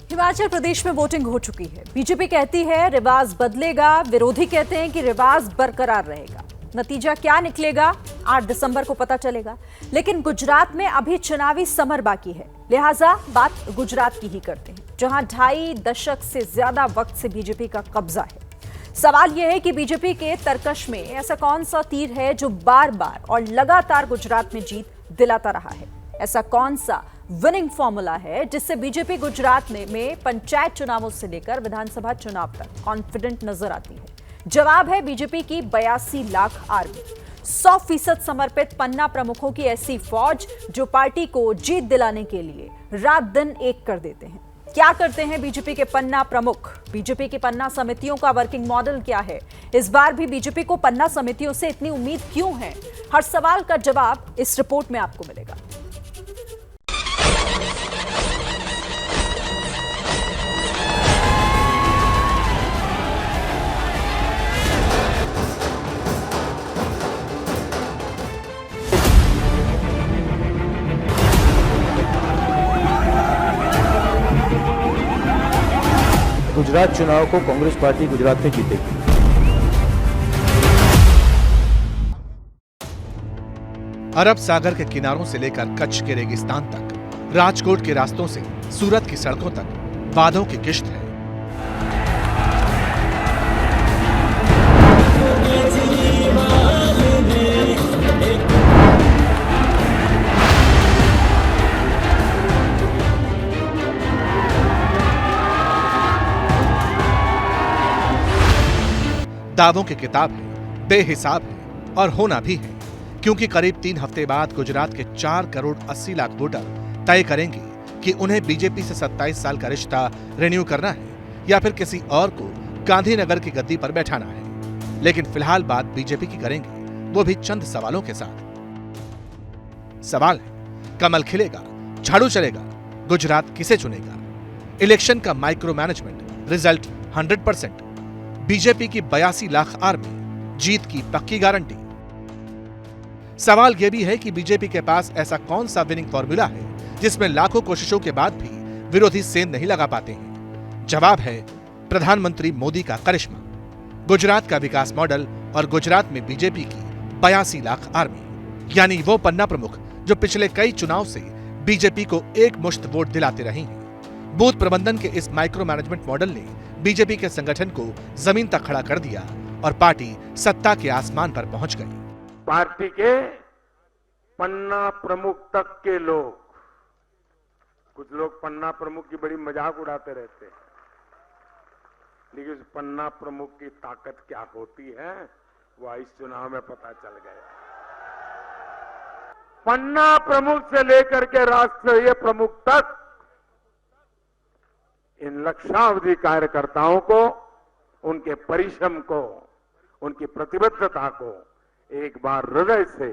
हिमाचल प्रदेश में वोटिंग हो चुकी है। बीजेपी कहती है रिवाज बदलेगा, विरोधी कहते हैं कि रिवाज बरकरार रहेगा। नतीजा क्या निकलेगा 8 दिसंबर को पता चलेगा। लेकिन गुजरात में अभी चुनावी समर बाकी है, लिहाजा बात गुजरात की ही करते हैं, जहां 2.5 दशक से ज्यादा वक्त से बीजेपी का कब्जा है। सवाल यह है कि बीजेपी के तरकश में ऐसा कौन सा तीर है जो बार बार और लगातार गुजरात में जीत दिलाता रहा है। ऐसा कौन सा विनिंग फॉर्मूला है जिससे बीजेपी गुजरात में पंचायत चुनावों से लेकर विधानसभा चुनाव तक कॉन्फिडेंट नजर आती है। जवाब है बीजेपी की 82 लाख आर्मी, 100% समर्पित पन्ना प्रमुखों की ऐसी फौज जो पार्टी को जीत दिलाने के लिए रात दिन एक कर देते हैं। क्या करते हैं बीजेपी के पन्ना प्रमुख? बीजेपी की पन्ना समितियों का वर्किंग मॉडल क्या है? इस बार भी बीजेपी को पन्ना समितियों से इतनी उम्मीद क्यों है? हर सवाल का जवाब इस रिपोर्ट में आपको मिलेगा। गुजरात चुनाव को कांग्रेस पार्टी गुजरात में जीतेगी। अरब सागर के किनारों से लेकर कच्छ के रेगिस्तान तक, राजकोट के रास्तों से सूरत की सड़कों तक वादों की किश्त है। दावों की किताब है, बेहिसाब है और होना भी है, क्योंकि करीब 3 हफ्ते बाद गुजरात के 4 करोड़ 80 लाख वोटर तय करेंगे कि उन्हें बीजेपी से 27 साल का रिश्ता रिन्यू करना है या फिर किसी और को गांधीनगर की गद्दी पर बैठाना है। लेकिन फिलहाल बात बीजेपी की करेंगे, वो भी चंद सवालों के साथ। सवाल है, कमल खिलेगा, झाड़ू चलेगा, गुजरात किसे चुनेगा? इलेक्शन का माइक्रो मैनेजमेंट, रिजल्ट 100%, बीजेपी की 82 लाख आर्मी, जीत की पक्की गारंटी। सवाल यह भी है कि बीजेपी के पास ऐसा कौन सा विनिंग फॉर्मूला है जिसमें लाखों कोशिशों के बाद भी विरोधी सेंध नहीं लगा पाते हैं। जवाब है प्रधानमंत्री मोदी का करिश्मा, गुजरात का विकास मॉडल और गुजरात में बीजेपी की 82 लाख आर्मी, यानी वो पन्ना प्रमुख जो पिछले कई चुनाव से बीजेपी को एक मुश्त वोट दिलाते रहे हैं। बूथ प्रबंधन के इस माइक्रो मैनेजमेंट मॉडल ने बीजेपी के संगठन को जमीन तक खड़ा कर दिया और पार्टी सत्ता के आसमान पर पहुंच गई। पार्टी के पन्ना प्रमुख तक के लोग, कुछ लोग पन्ना प्रमुख की बड़ी मजाक उड़ाते रहते हैं, लेकिन उस पन्ना प्रमुख की ताकत क्या होती है वह इस चुनाव में पता चल गया। पन्ना प्रमुख से लेकर के राष्ट्रीय प्रमुख तक इन लक्षावधि कार्यकर्ताओं को, उनके परिश्रम को, उनकी प्रतिबद्धता को एक बार हृदय से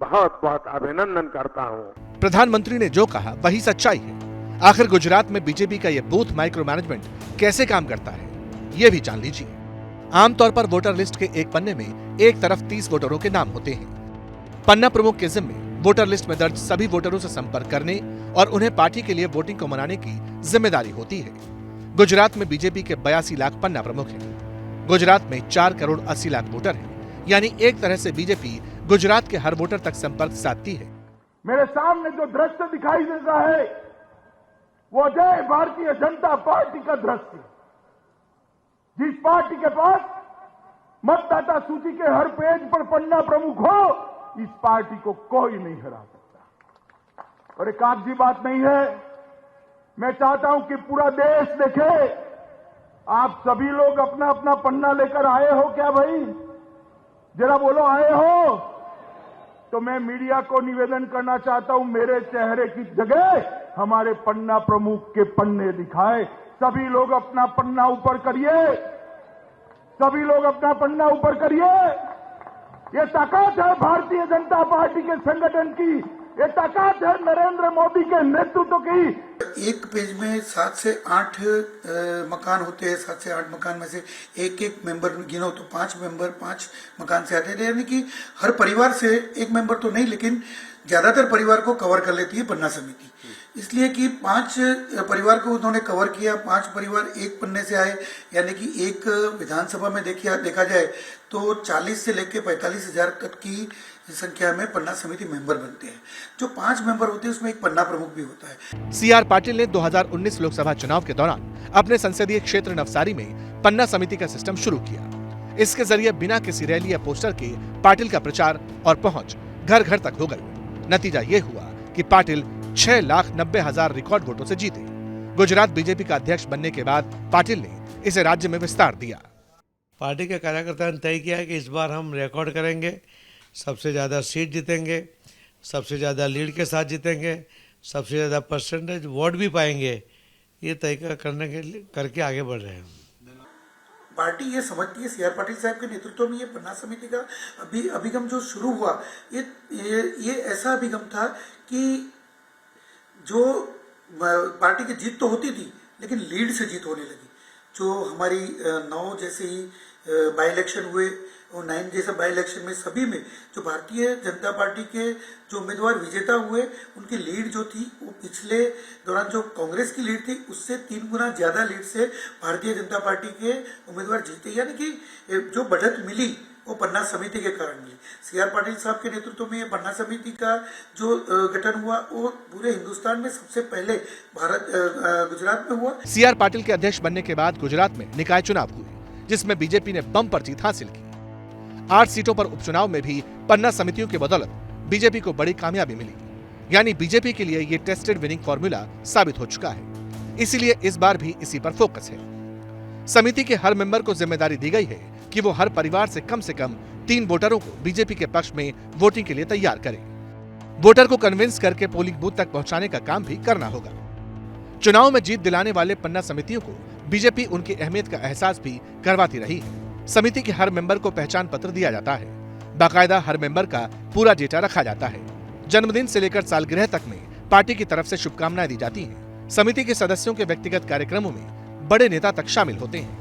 बहुत बहुत अभिनंदन करता हूं। प्रधानमंत्री ने जो कहा वही सच्चाई है। आखिर गुजरात में बीजेपी का यह बूथ माइक्रो मैनेजमेंट कैसे काम करता है, ये भी जान लीजिए। आमतौर पर वोटर लिस्ट के एक पन्ने में एक तरफ 30 वोटरों के नाम होते हैं। पन्ना प्रमुख के जिम्मे वोटर लिस्ट में दर्ज सभी वोटरों से संपर्क करने और उन्हें पार्टी के लिए वोटिंग को मनाने की जिम्मेदारी होती है। गुजरात में बीजेपी के 82 लाख पन्ना प्रमुख हैं। गुजरात में 4 करोड़ 80 लाख वोटर हैं, यानी एक तरह से बीजेपी गुजरात के हर वोटर तक संपर्क साधती है। मेरे सामने जो दृश्य दिखाई देता है वो जय भारतीय जनता पार्टी का दृश्य। जिस पार्टी के पास मतदाता सूची के हर पेज पर पन्ना प्रमुख हो, इस पार्टी को कोई नहीं हरा सकता। और एक कागजी बात नहीं है। मैं चाहता हूं कि पूरा देश देखे। आप सभी लोग अपना अपना पन्ना लेकर आए हो क्या भाई? जरा बोलो, आए हो? तो मैं मीडिया को निवेदन करना चाहता हूं, मेरे चेहरे की जगह हमारे पन्ना प्रमुख के पन्ने दिखाए। सभी लोग अपना पन्ना ऊपर करिए, सभी लोग अपना पन्ना ऊपर करिए। ये ताकत है भारतीय जनता पार्टी के संगठन की, ये ताकत है नरेंद्र मोदी के नेतृत्व की। एक पेज में 7 से 8 मकान होते हैं। 7 से 8 मकान में से एक एक मेंबर गिनो तो 5 मेंबर 5 मकान से आते थे, यानी कि हर परिवार से एक मेंबर तो नहीं, लेकिन ज्यादातर परिवार को कवर कर लेती है पन्ना समिति। इसलिए कि 5 परिवार को उन्होंने कवर किया। 5 परिवार एक पन्ने से आए, यानी कि एक विधानसभा में देखा जाए तो 40 से लेकर 45 हजार तक की संख्या में पन्ना समिति मेंबर बनते हैं। जो 5 मेंबर होते हैं उसमें एक पन्ना प्रमुख भी होता है। सीआर पाटिल ने 2019 लोकसभा चुनाव के दौरान अपने संसदीय क्षेत्र नवसारी में पन्ना समिति का सिस्टम शुरू किया। इसके जरिए बिना किसी रैली या पोस्टर के पाटिल का प्रचार और पहुंच घर घर तक हो गई। नतीजा ये हुआ कि पाटिल 6,90,000 रिकॉर्ड वोटों से जीते। गुजरात बीजेपी का अध्यक्ष बनने के बाद पाटिल ने इसे राज्य में विस्तार दिया। पार्टी के कार्यकर्ताओं ने तय किया है कि इस बार हम रिकॉर्ड करेंगे, सबसे ज़्यादा सीट जीतेंगे, सबसे ज़्यादा लीड के साथ जीतेंगे, सबसे ज़्यादा परसेंटेज वोट भी पाएंगे। ये तय करने के लिए करके आगे बढ़ रहे हैं। पार्टी ये समझती है, सीआर पाटिल साहब के नेतृत्व में ये पन्ना समिति का अभिगम जो शुरू हुआ, ये ऐसा अभिगम था कि जो पार्टी की जीत तो होती थी लेकिन लीड से जीत होने लगी। जो हमारी 9 जैसे ही बाई इलेक्शन हुए और 9 जैसे बाई इलेक्शन में सभी में जो भारतीय जनता पार्टी के जो उम्मीदवार विजेता हुए, उनकी लीड जो थी वो पिछले दौरान जो कांग्रेस की लीड थी उससे 3 गुना ज्यादा लीड से भारतीय जनता पार्टी के उम्मीदवार जीते। यानी कि जो बढ़त मिली वो पन्ना समिति के कारण मिली। सीआर पाटिल साहब के नेतृत्व में ये पन्ना समिति का जो गठन हुआ वो पूरे हिंदुस्तान में सबसे पहले गुजरात में हुआ। सीआर पाटिल के अध्यक्ष बनने के बाद गुजरात में निकाय चुनाव हुए, जिसमें बीजेपी ने बम्पर जीत हासिल की। 8 सीटों पर उपचुनाव में भी पन्ना समितियों की बदौलत बीजेपी को बड़ी कामयाबी मिली। यानी बीजेपी के लिए ये टेस्टेड विनिंग फॉर्मूला साबित हो चुका है। इसीलिए इस बार भी इसी पर फोकस है। समिति के हर मेंबर को जिम्मेदारी दी गई है कि वो हर परिवार से कम 3 वोटरों को बीजेपी के पक्ष में वोटिंग के लिए तैयार करे। वोटर को कन्विंस करके पोलिंग बूथ तक पहुंचाने का काम भी करना होगा। चुनाव में जीत दिलाने वाले पन्ना समितियों को बीजेपी उनकी अहमियत का एहसास भी करवाती रही है। समिति के हर मेंबर को पहचान पत्र दिया जाता है। बाकायदा हर मेंबर का पूरा डेटा रखा जाता है। जन्मदिन से लेकर सालगिरह तक में पार्टी की तरफ से शुभकामनाएं दी जाती हैं। समिति के सदस्यों के व्यक्तिगत कार्यक्रमों में बड़े नेता तक शामिल होते हैं।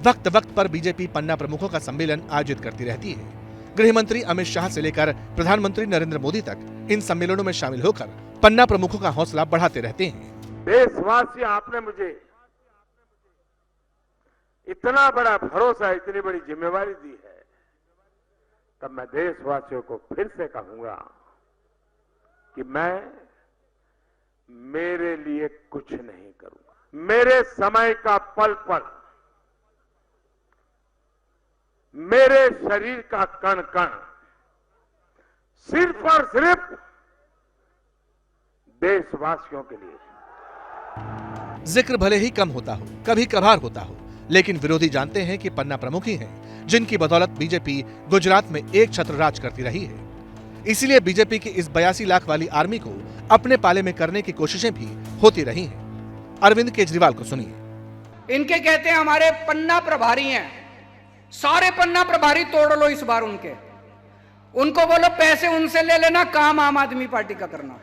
वक्त वक्त पर बीजेपी पन्ना प्रमुखों का सम्मेलन आयोजित करती रहती है। गृह मंत्री अमित शाह से लेकर प्रधानमंत्री नरेंद्र मोदी तक इन सम्मेलनों में शामिल होकर पन्ना प्रमुखों का हौसला बढ़ाते रहते हैं। देशवासी, आपने मुझे इतना बड़ा भरोसा, इतनी बड़ी जिम्मेवारी दी है, तब मैं देशवासियों को फिर से कहूंगा कि मैं मेरे लिए कुछ नहीं करूंगा। मेरे समय का पल पल, मेरे शरीर का कण कण सिर्फ और सिर्फ देशवासियों के लिए। जिक्र भले ही कम होता हो, कभी कभार होता हो, लेकिन विरोधी जानते हैं कि पन्ना प्रमुख ही हैं जिनकी बदौलत बीजेपी गुजरात में एक छत्र राज करती रही है। इसीलिए बीजेपी की इस 82 लाख वाली आर्मी को अपने पाले में करने की कोशिशें भी होती रही हैं। अरविंद केजरीवाल को सुनिए। इनके कहते हैं हमारे पन्ना प्रभारी हैं, सारे पन्ना प्रभारी तोड़ लो इस बार उनको बोलो पैसे उनसे ले लेना, काम आम आदमी पार्टी का करना।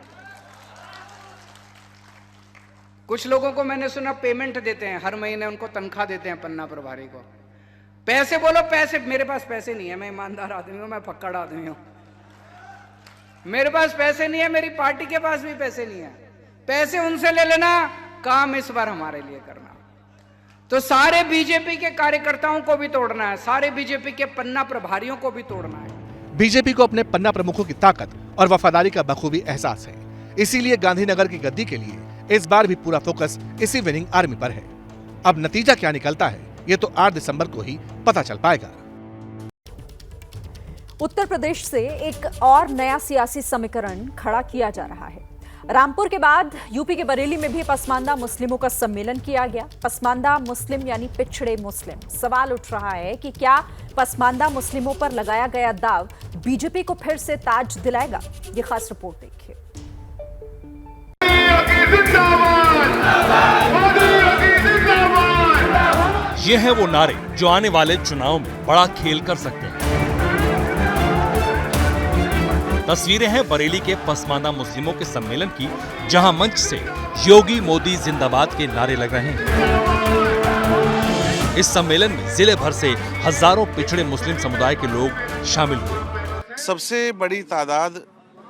कुछ लोगों को मैंने सुना पेमेंट देते हैं, हर महीने उनको तनख्वाह देते हैं पन्ना प्रभारी को। पैसे बोलो पैसे, मेरे पास पैसे नहीं है, मैं ईमानदार आदमी हूं, मैं फक्कड़ आदमी हूं, मेरे पास पैसे नहीं है, मेरी पार्टी के पास भी पैसे नहीं है, पैसे उनसे ले लेना, काम इस बार हमारे लिए करना। तो सारे बीजेपी के कार्यकर्ताओं को भी तोड़ना है, सारे बीजेपी के पन्ना प्रभारियों को भी तोड़ना है। बीजेपी को अपने पन्ना प्रमुखों की ताकत और वफादारी का बखूबी एहसास है। इसीलिए गांधीनगर की गद्दी के लिए इस बार भी पूरा फोकस इसी विनिंग आर्मी पर है। अब नतीजा क्या निकलता है ये तो 8 दिसंबर को ही पता चल पाएगा। उत्तर प्रदेश से एक और नया सियासी समीकरण खड़ा किया जा रहा है। रामपुर के बाद यूपी के बरेली में भी पसमानदा मुस्लिमों का सम्मेलन किया गया। पसमानदा मुस्लिम यानी पिछड़े मुस्लिम। सवाल उठ रहा है कि क्या पसमानदा मुस्लिमों पर लगाया गया दाव बीजेपी को फिर से ताज दिलाएगा? ये खास रिपोर्ट देखिए। ये है वो नारे जो आने वाले चुनाव में बड़ा खेल कर सकते हैं। तस्वीरें हैं बरेली के पसमानदा मुस्लिमों के सम्मेलन की, जहां मंच से योगी मोदी जिंदाबाद के नारे लग रहे हैं। इस सम्मेलन में जिले भर से हजारों पिछड़े मुस्लिम समुदाय के लोग शामिल हुए। सबसे बड़ी तादाद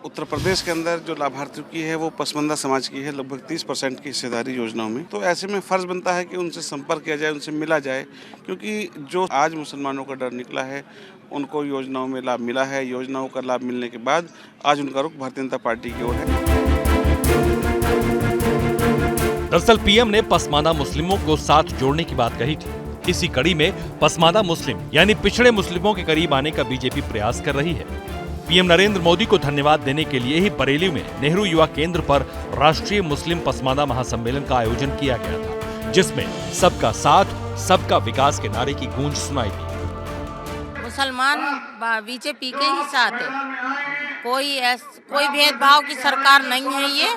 उत्तर प्रदेश के अंदर जो लाभार्थियों की है वो पसमानदा समाज की है, लगभग 30% की हिस्सेदारी योजनाओं में। तो ऐसे में फर्ज बनता है कि उनसे संपर्क किया जाए, उनसे मिला जाए, क्योंकि जो आज मुसलमानों का डर निकला है, उनको योजनाओं में लाभ मिला है। योजनाओं का लाभ मिलने के बाद आज उनका रुख भारतीय जनता पार्टी की ओर है। दरअसल पीएम ने पसमानदा मुस्लिमों को साथ जोड़ने की बात कही थी। इसी कड़ी में पसमानदा मुस्लिम यानी पिछड़े मुस्लिमों के करीब आने का बीजेपी प्रयास कर रही है। पीएम नरेंद्र मोदी को धन्यवाद देने के लिए ही बरेली में नेहरू युवा केंद्र पर राष्ट्रीय मुस्लिम पसमानदा महासम्मेलन का आयोजन किया गया था, जिसमें सबका साथ सबका विकास के नारे की गूंज सुनाई दी। मुसलमान बीजेपी के ही साथ है, कोई भेदभाव की सरकार नहीं है। ये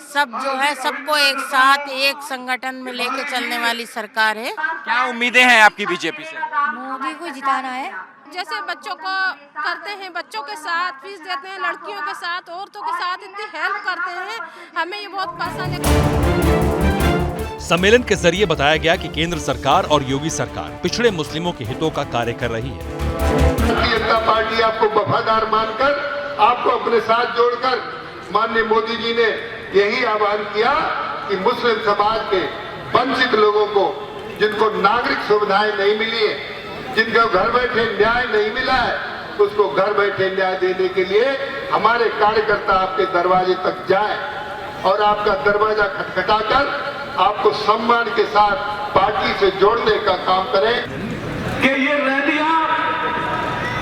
सब जो है सबको एक साथ एक संगठन में लेके चलने वाली सरकार है। क्या उम्मीदें हैं आपकी बीजेपी से? मोदी को जिताना है। जैसे बच्चों को करते हैं, बच्चों के साथ फीस देते हैं, लड़कियों के साथ, औरतों के साथ इतनी हेल्प करते हैं, हमें ये बहुत पसंद है। सम्मेलन के जरिए बताया गया कि केंद्र सरकार और योगी सरकार पिछड़े मुस्लिमों के हितों का कार्य कर रही है। भारतीय जनता पार्टी आपको वफादार मानकर, आपको अपने साथ जोड़कर माननीय मोदी जी ने यही आह्वान किया कि मुस्लिम समाज के वंचित लोगों को, जिनको नागरिक सुविधाएं नहीं मिली है, जिनको घर बैठे न्याय नहीं मिला है, उसको घर बैठे न्याय देने के लिए हमारे कार्यकर्ता आपके दरवाजे तक जाए और आपका दरवाजा खटखटाकर आपको सम्मान के साथ पार्टी से जोड़ने का काम करें। कि ये रैलियां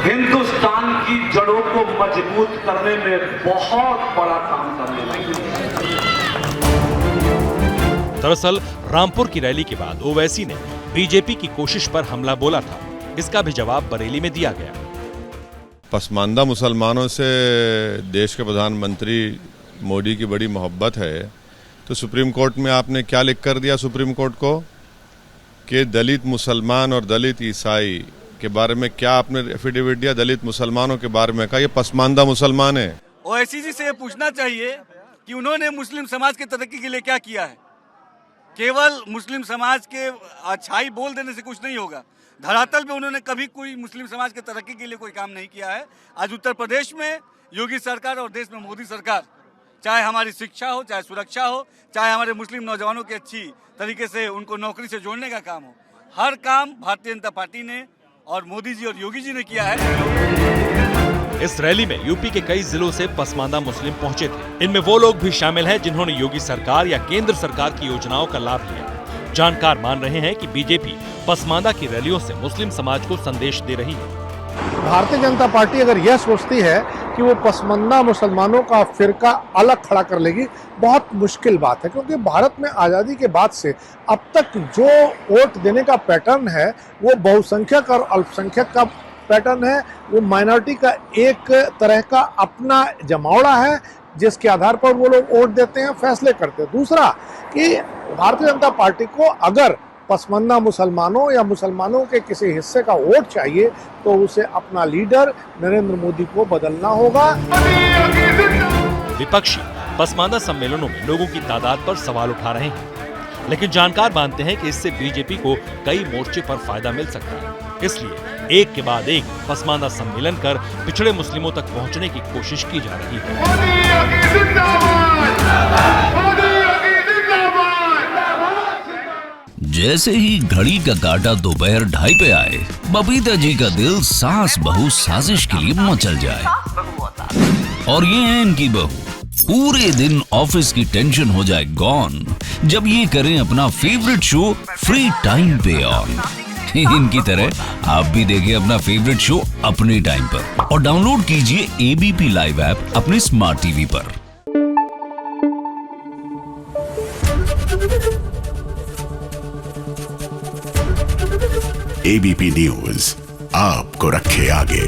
हिंदुस्तान की जड़ों को मजबूत करने में बहुत बड़ा काम करने लगी। दरअसल रामपुर की रैली के बाद ओवैसी ने बीजेपी की कोशिश पर हमला बोला था। इसका भी जवाब बरेली में दिया गया। पसमानदा मुसलमानों से देश के प्रधानमंत्री मोदी की बड़ी मोहब्बत है, तो सुप्रीम कोर्ट में आपने क्या लिख कर दिया सुप्रीम कोर्ट को कि दलित मुसलमान और दलित ईसाई के बारे में क्या आपने एफिडेविट दिया? दलित मुसलमानों के बारे में कहा ये पसमानदा मुसलमान है। ओवैसी जी से ये पूछना चाहिए कि उन्होंने मुस्लिम समाज की तरक्की के लिए क्या किया है। केवल मुस्लिम समाज के अच्छाई बोल देने से कुछ नहीं होगा। धरातल पे उन्होंने कभी कोई मुस्लिम समाज की तरक्की के लिए कोई काम नहीं किया है। आज उत्तर प्रदेश में योगी सरकार और देश में मोदी सरकार, चाहे हमारी शिक्षा हो, चाहे सुरक्षा हो, चाहे हमारे मुस्लिम नौजवानों की अच्छी तरीके से उनको नौकरी से जोड़ने का काम हो, हर काम भारतीय जनता पार्टी ने और मोदी जी और योगी जी ने किया है। इस रैली में यूपी के कई जिलों से पसमानदा मुस्लिम पहुंचे थे। इनमें वो लोग भी शामिल हैं जिन्होंने योगी सरकार या केंद्र सरकार की योजनाओं का लाभ लिया। जानकार मान रहे हैं कि बीजेपी पसमानदा की रैलियों से मुस्लिम समाज को संदेश दे रही है। भारतीय जनता पार्टी अगर यह सोचती है कि वो पसमानदा मुसलमानों का फिरका अलग खड़ा कर लेगी, बहुत मुश्किल बात है, क्योंकि भारत में आज़ादी के बाद से अब तक जो वोट देने का पैटर्न है वो बहुसंख्यक और अल्पसंख्यक का पैटर्न है। वो माइनॉरिटी का एक तरह का अपना जमावड़ा है जिसके आधार पर वो लोग वोट देते हैं, फैसले करते हैं। दूसरा कि भारतीय जनता पार्टी को अगर पसमानदा मुसलमानों या मुसलमानों के किसी हिस्से का वोट चाहिए तो उसे अपना लीडर नरेंद्र मोदी को बदलना होगा। विपक्षी पसमानदा सम्मेलनों में लोगों की तादाद पर सवाल उठा रहे हैं, लेकिन जानकार मानते हैं कि इससे बीजेपी को कई मोर्चे पर फायदा मिल सकता है। इसलिए एक के बाद एक पसमानदा सम्मेलन कर पिछड़े मुस्लिमों तक पहुंचने की कोशिश की जा रही है। जैसे ही घड़ी का काटा दोपहर 2:30 पे आए, बबीता जी का दिल सास बहू साजिश के लिए मचल जाए। और ये है इनकी बहू, पूरे दिन ऑफिस की टेंशन हो जाए गॉन जब ये करें अपना फेवरेट शो फ्री टाइम पे ऑन। इनकी तरह आप भी देखिए अपना फेवरेट शो अपने टाइम पर और डाउनलोड कीजिए एबीपी लाइव ऐप अपने स्मार्ट टीवी पर। एबीपी न्यूज आपको रखे आगे।